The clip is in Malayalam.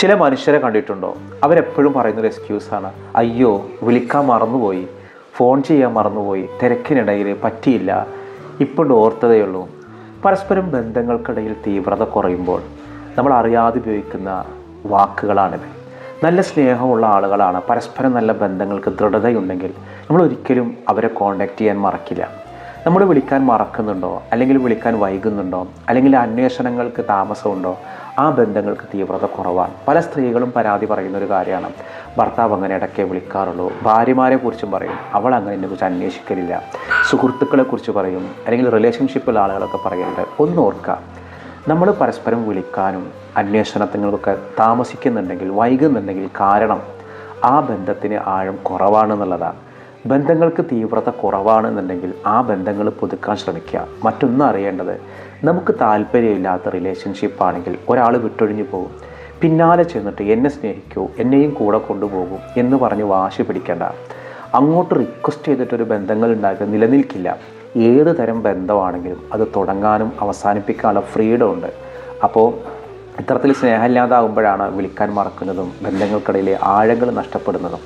ചില മനുഷ്യരെ കണ്ടിട്ടുണ്ടോ? അവരെപ്പോഴും പറയുന്നൊരു എക്സ്ക്യൂസാണ്, അയ്യോ വിളിക്കാൻ മറന്നുപോയി, ഫോൺ ചെയ്യാൻ മറന്നുപോയി, തിരക്കിനിടയിൽ പറ്റിയില്ല, ഇപ്പോൾ ഓർത്തതേ ഉള്ളൂ. പരസ്പരം ബന്ധങ്ങൾക്കിടയിൽ തീവ്രത കുറയുമ്പോൾ നമ്മൾ അറിയാതെ ഉപയോഗിക്കുന്ന വാക്കുകളാണിത്. നല്ല സ്നേഹമുള്ള ആളുകളാണ്, പരസ്പരം നല്ല ബന്ധങ്ങൾക്ക് ദൃഢതയുണ്ടെങ്കിൽ നമ്മൾ ഒരിക്കലും അവരെ കോണ്ടാക്ട് ചെയ്യാൻ മറക്കില്ല. നമ്മൾ വിളിക്കാൻ മറക്കുന്നുണ്ടോ, അല്ലെങ്കിൽ വിളിക്കാൻ വൈകുന്നുണ്ടോ, അല്ലെങ്കിൽ അന്വേഷണങ്ങൾക്ക് താമസമുണ്ടോ, ആ ബന്ധങ്ങൾക്ക് തീവ്രത കുറവാണ്. പല സ്ത്രീകളും പരാതി പറയുന്നൊരു കാര്യമാണ്, ഭർത്താവ് അങ്ങനെ ഇടയ്ക്കേ വിളിക്കാറുള്ളൂ. ഭാര്യമാരെ കുറിച്ചും പറയും, അവൾ അങ്ങനെ എന്നെക്കുറിച്ച് അന്വേഷിക്കലില്ല. സുഹൃത്തുക്കളെക്കുറിച്ച് പറയും, അല്ലെങ്കിൽ റിലേഷൻഷിപ്പിൽ ആളുകളൊക്കെ പറയുന്നുണ്ട്. ഒന്ന് ഓർക്കുക, നമ്മൾ പരസ്പരം വിളിക്കാനും അന്വേഷണത്തിനൊക്കെ താമസിക്കുന്നുണ്ടെങ്കിൽ, വൈകുന്നുണ്ടെങ്കിൽ കാരണം ആ ബന്ധത്തിന് ആഴം കുറവാണെന്നുള്ളതാണ്. ബന്ധങ്ങൾക്ക് തീവ്രത കുറവാണെന്നുണ്ടെങ്കിൽ ആ ബന്ധങ്ങൾ പുതുക്കാൻ ശ്രമിക്കുക. മറ്റൊന്നും അറിയേണ്ടത്, നമുക്ക് താല്പര്യമില്ലാത്ത റിലേഷൻഷിപ്പാണെങ്കിൽ ഒരാൾ വിട്ടൊഴിഞ്ഞു പോകും, പിന്നാലെ ചെന്നിട്ട് എന്നെ സ്നേഹിക്കൂ, എന്നെയും കൂടെ കൊണ്ടുപോകും എന്ന് പറഞ്ഞ് വാശി പിടിക്കേണ്ട. അങ്ങോട്ട് റിക്വസ്റ്റ് ചെയ്തിട്ടൊരു ബന്ധങ്ങൾ ഉണ്ടാക്കുക നിലനിൽക്കില്ല. ഏത് തരം ബന്ധമാണെങ്കിലും അത് തുടങ്ങാനും അവസാനിപ്പിക്കാനുള്ള ഫ്രീഡം ഉണ്ട്. അപ്പോൾ ഇത്തരത്തിൽ സ്നേഹമില്ലാതാകുമ്പോഴാണ് വിളിക്കാൻ മറക്കുന്നതും ബന്ധങ്ങൾക്കിടയിലെ ആഴങ്ങൾ നഷ്ടപ്പെടുന്നതും.